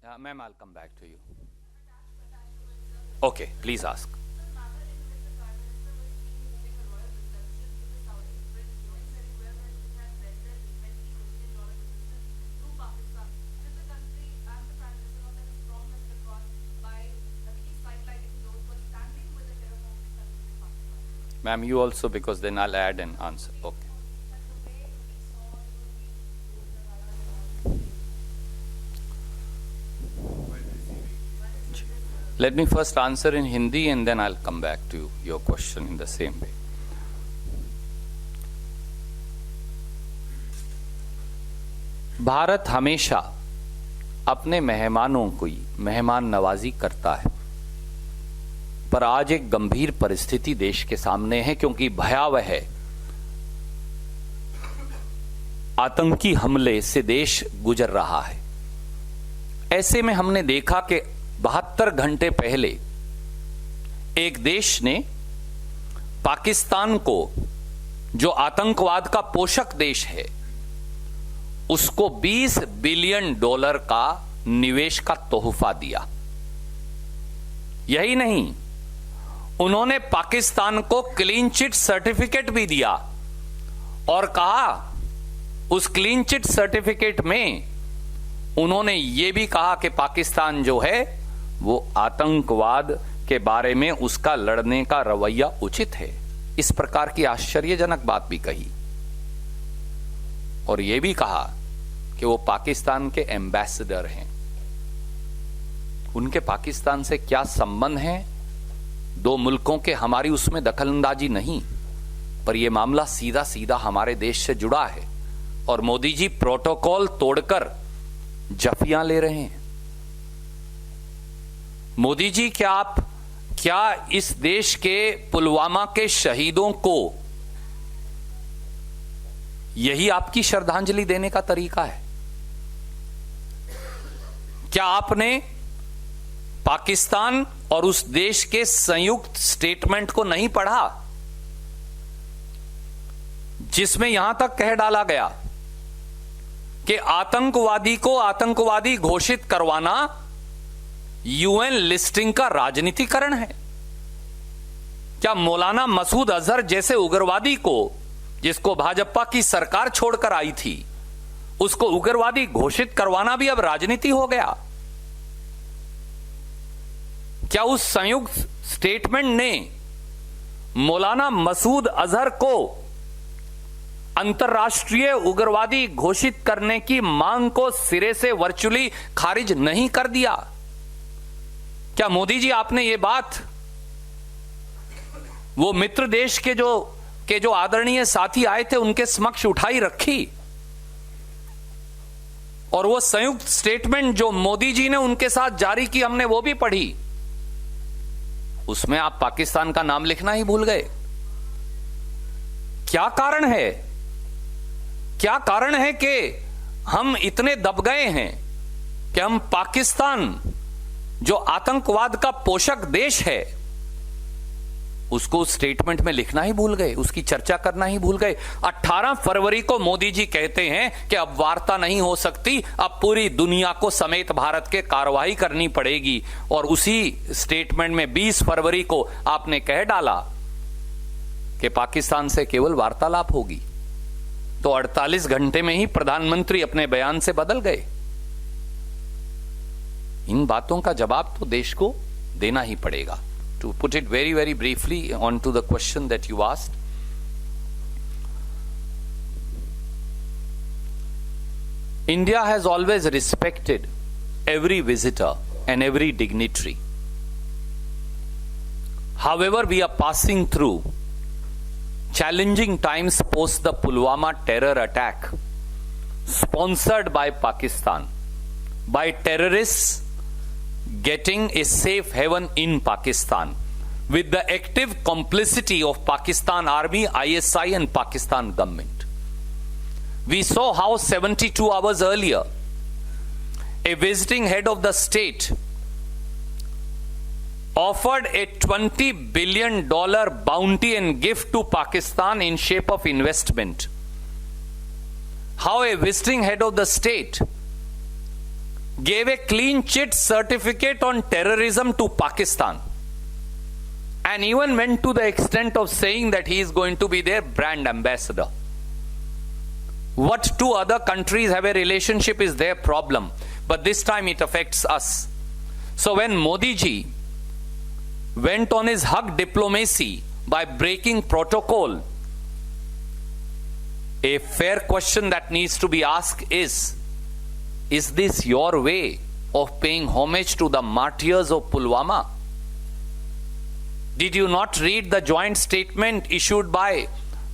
Ma'am, I'll come back to you. Okay, please ask. Ma'am, you also, because then I'll add an answer. Okay. Let me first answer in Hindi and then I'll come back to your question in the same way. Bharat हमेशा अपने मेहमानों की मेहमान नवाजी करता है, पर आज एक गंभीर परिस्थिति देश के सामने है, क्योंकि भयावह आतंकी हमले से देश गुजर रहा है। ऐसे में हमने देखा कि 72 घंटे पहले एक देश ने पाकिस्तान को, जो आतंकवाद का पोषक देश है, उसको $20 बिलियन का निवेश का तोहफा दिया। यही नहीं, उन्होंने पाकिस्तान को क्लीन चिट सर्टिफिकेट भी दिया और कहा, उस क्लीन चिट सर्टिफिकेट में उन्होंने यह भी कहा कि पाकिस्तान जो है वो आतंकवाद के बारे में उसका लड़ने का रवैया उचित है। इस प्रकार की आश्चर्यजनक बात भी कही और यह भी कहा कि वो पाकिस्तान के एम्बेसडर हैं। उनके पाकिस्तान से क्या संबंध है, दो मुल्कों के, हमारी उसमें दखलंदाजी नहीं, पर यह मामला सीधा सीधा हमारे देश से जुड़ा है और मोदी जी प्रोटोकॉल तोड़कर जफियां ले रहे हैं। मोदी जी, क्या इस देश के पुलवामा के शहीदों को यही आपकी श्रद्धांजलि देने का तरीका है? क्या आपने पाकिस्तान और उस देश के संयुक्त स्टेटमेंट को नहीं पढ़ा, जिसमें यहां तक कह डाला गया कि आतंकवादी को आतंकवादी घोषित करवाना यूएन लिस्टिंग का राजनीतिकरण है? क्या मौलाना मसूद अजहर जैसे उग्रवादी को, जिसको भाजपा की सरकार छोड़कर आई थी, उसको उग्रवादी घोषित करवाना भी अब राजनीति हो गया? क्या उस संयुक्त स्टेटमेंट ने मौलाना मसूद अजहर को अंतर्राष्ट्रीय उग्रवादी घोषित करने की मांग को सिरे से वर्चुअली खारिज नहीं कर दिया? क्या मोदी जी, आपने ये बात वो मित्र देश के जो आदरणीय साथी आए थे उनके समक्ष उठाई रखी? और वो संयुक्त स्टेटमेंट जो मोदी जी ने उनके साथ जारी की, हमने वो भी पढ़ी। उसमें आप पाकिस्तान का नाम लिखना ही भूल गए। क्या कारण है? क्या कारण है कि हम इतने दब गए हैं कि हम पाकिस्तान, जो आतंकवाद का पोषक देश है, उसको स्टेटमेंट में लिखना ही भूल गए, उसकी चर्चा करना ही भूल गए। 18 फरवरी को मोदी जी कहते हैं कि अब वार्ता नहीं हो सकती, अब पूरी दुनिया को समेत भारत के कार्रवाई करनी पड़ेगी। और उसी स्टेटमेंट में 20 फरवरी को आपने कह डाला कि पाकिस्तान से केवल वार्तालाप होगी। तो 48 घंटे में ही प्रधानमंत्री अपने बयान से बदल गए। इन बातों का जवाब तो देश को देना ही पड़ेगा। To put it very, very briefly onto the question that you asked, India has always respected every visitor and every dignitary. However, we are passing through challenging times post the Pulwama terror attack sponsored by Pakistan, by terrorists getting a safe haven in Pakistan with the active complicity of Pakistan Army, ISI and Pakistan government. We saw how 72 hours earlier a visiting head of the state offered a $20 billion bounty and gift to Pakistan in shape of investment. How a visiting head of the state gave a clean chit certificate on terrorism to Pakistan, and even went to the extent of saying that he is going to be their brand ambassador. What two other countries have a relationship is their problem, but this time it affects us. So when Modi ji went on his hug diplomacy by breaking protocol, a fair question that needs to be asked is this your way of paying homage to the martyrs of Pulwama? Did you not read the joint statement issued by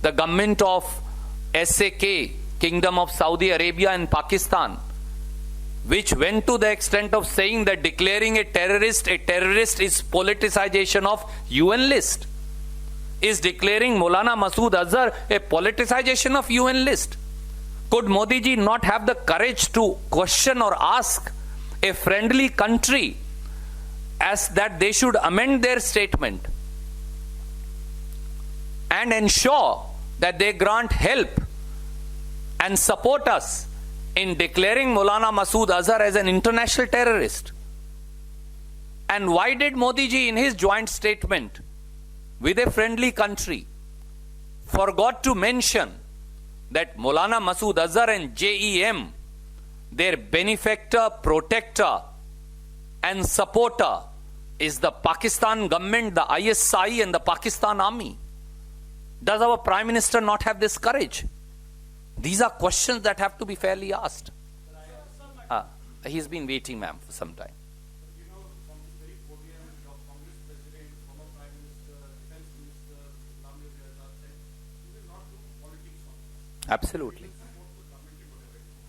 the government of SAK, Kingdom of Saudi Arabia and Pakistan, which went to the extent of saying that declaring a terrorist is politicization of UN list? Is declaring Maulana Masood Azhar a politicization of UN list? Could Modi ji not have the courage to question or ask a friendly country as that they should amend their statement and ensure that they grant help and support us in declaring Maulana Masood Azhar as an international terrorist? And why did Modi ji in his joint statement with a friendly country forgot to mention that Maulana Masood Azhar and JEM, their benefactor, protector and supporter is the Pakistan government, the ISI and the Pakistan army? Does our Prime Minister not have this courage? These are questions that have to be fairly asked. He's been waiting, ma'am, for some time. You know, from this very podium, your Congress President, former Prime Minister, Defense Minister, Ghulam Nabi Azad said, you will not do politics on this. Absolutely. You support the government in whatever it is.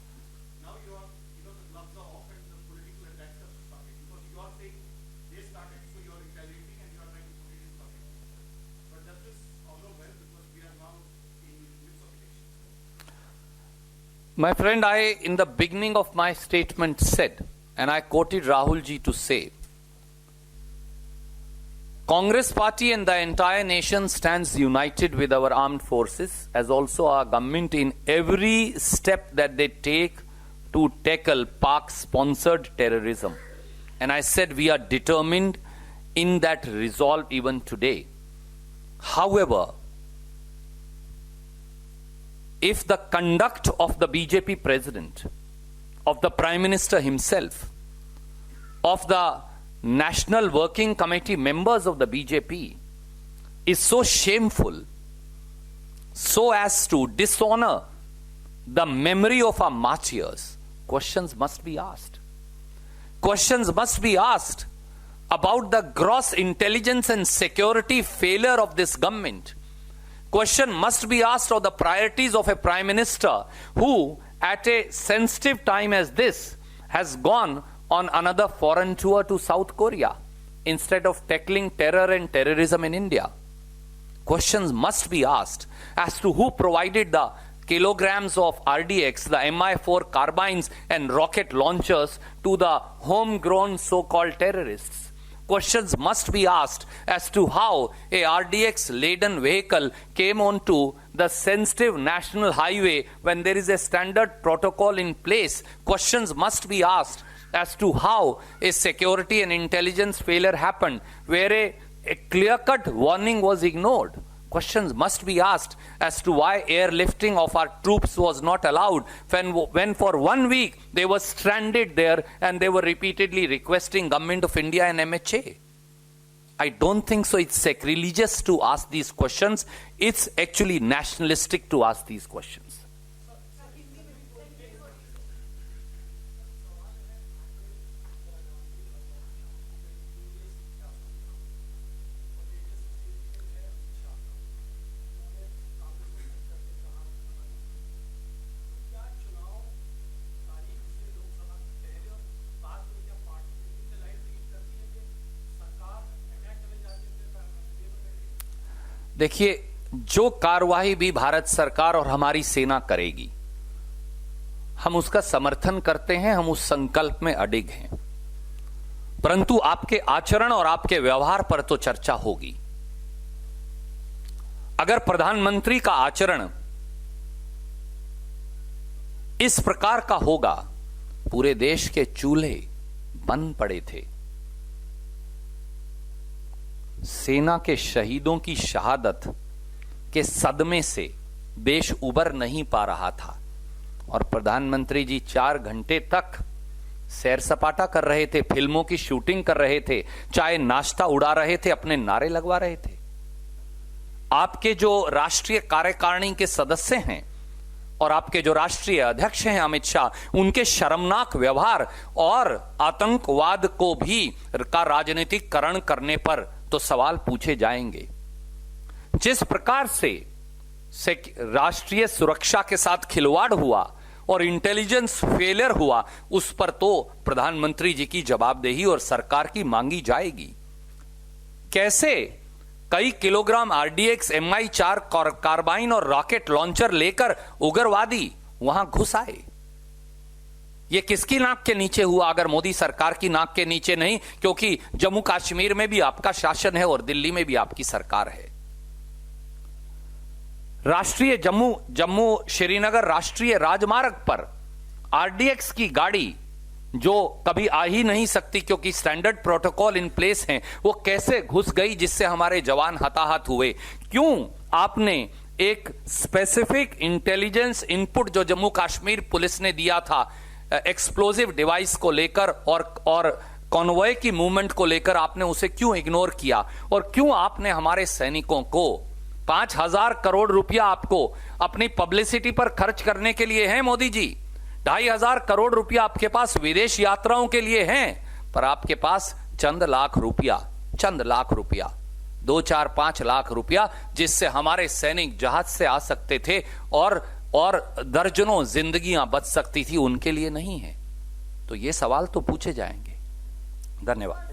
Now you are, the gloves are off and the political attacks have started. Because you are saying they started, so you are retaliating and you are trying to put it in public. But does this augur well, because we are now in the midst of elections? My friend, I, in the beginning of my statement said, and I quoted Rahul ji to say, Congress party and the entire nation stands united with our armed forces, as also our government, in every step that they take to tackle Pak-sponsored terrorism. And I said we are determined in that resolve even today. However, if the conduct of the BJP president, of the Prime Minister himself, of the National Working Committee members of the BJP is so shameful, so as to dishonor the memory of our martyrs, questions must be asked. Questions must be asked about the gross intelligence and security failure of this government. Question must be asked of the priorities of a Prime Minister who, at a sensitive time as this, has gone on another foreign tour to South Korea instead of tackling terror and terrorism in India. Questions must be asked as to who provided the kilograms of RDX, the Mi-4 carbines and rocket launchers to the homegrown so-called terrorists. Questions must be asked as to how a RDX-laden vehicle came onto the sensitive national highway when there is a standard protocol in place. Questions must be asked as to how a security and intelligence failure happened where a clear-cut warning was ignored. Questions must be asked as to why airlifting of our troops was not allowed when for 1 week they were stranded there and they were repeatedly requesting Government of India and MHA. I don't think so. It's sacrilegious to ask these questions. It's actually nationalistic to ask these questions. देखिए, जो कार्रवाई भी भारत सरकार और हमारी सेना करेगी, हम उसका समर्थन करते हैं, हम उस संकल्प में अडिग हैं। परंतु आपके आचरण और आपके व्यवहार पर तो चर्चा होगी। अगर प्रधानमंत्री का आचरण इस प्रकार का होगा, पूरे देश के चूल्हे बंद पड़े थे। सेना के शहीदों की शहादत के सदमे से देश उबर नहीं पा रहा था और प्रधानमंत्री जी 4 घंटे तक सैर सपाटा कर रहे थे, फिल्मों की शूटिंग कर रहे थे, चाय नाश्ता उड़ा रहे थे, अपने नारे लगवा रहे थे। आपके जो राष्ट्रीय कार्यकारिणी के सदस्य हैं और आपके जो राष्ट्रीय अध्यक्ष हैं अमित शाह, उनके शर्मनाक व्यवहार और आतंकवाद को भी का राजनीतिकरण करने पर तो सवाल पूछे जाएंगे। जिस प्रकार से राष्ट्रीय सुरक्षा के साथ खिलवाड़ हुआ और इंटेलिजेंस फेलियर हुआ, उस पर तो प्रधानमंत्री जी की जवाबदेही और सरकार की मांगी जाएगी। कैसे कई किलोग्राम RDX MI4 कार्बाइन और रॉकेट लॉन्चर लेकर उग्रवादी वहां घुस आए? ये किसकी नाक के नीचे हुआ? अगर मोदी सरकार की नाक के नीचे नहीं, क्योंकि जम्मू कश्मीर में भी आपका शासन है और दिल्ली में भी आपकी सरकार है। राष्ट्रीय जम्मू श्रीनगर राष्ट्रीय राजमार्ग पर RDX की गाड़ी जो कभी आ ही नहीं सकती क्योंकि स्टैंडर्ड प्रोटोकॉल इन प्लेस हैं, वो कैसे घुस गई जिससे हमारे जवान हताहत हुए? क्यों आपने एक स्पेसिफिक इंटेलिजेंस इनपुट जो जम्मू कश्मीर पुलिस ने दिया था एक्सप्लोजिव डिवाइस को लेकर और कॉन्वॉय की मूवमेंट को लेकर, आपने उसे क्यों इग्नोर किया? और क्यों आपने हमारे सैनिकों को 5,000 करोड़ रुपया आपको अपनी पब्लिसिटी पर खर्च करने के लिए है मोदी जी, 2,500 करोड़ रुपया आपके पास विदेश यात्राओं के लिए हैं, पर आपके पास चंद लाख रुपया 2, 4, 5 लाख रुपया जिससे हमारे सैनिक जहाज से आ सकते थे और दर्जनों जिंदगियां बच सकती थी, उनके लिए नहीं है। तो ये सवाल तो पूछे जाएंगे। धन्यवाद।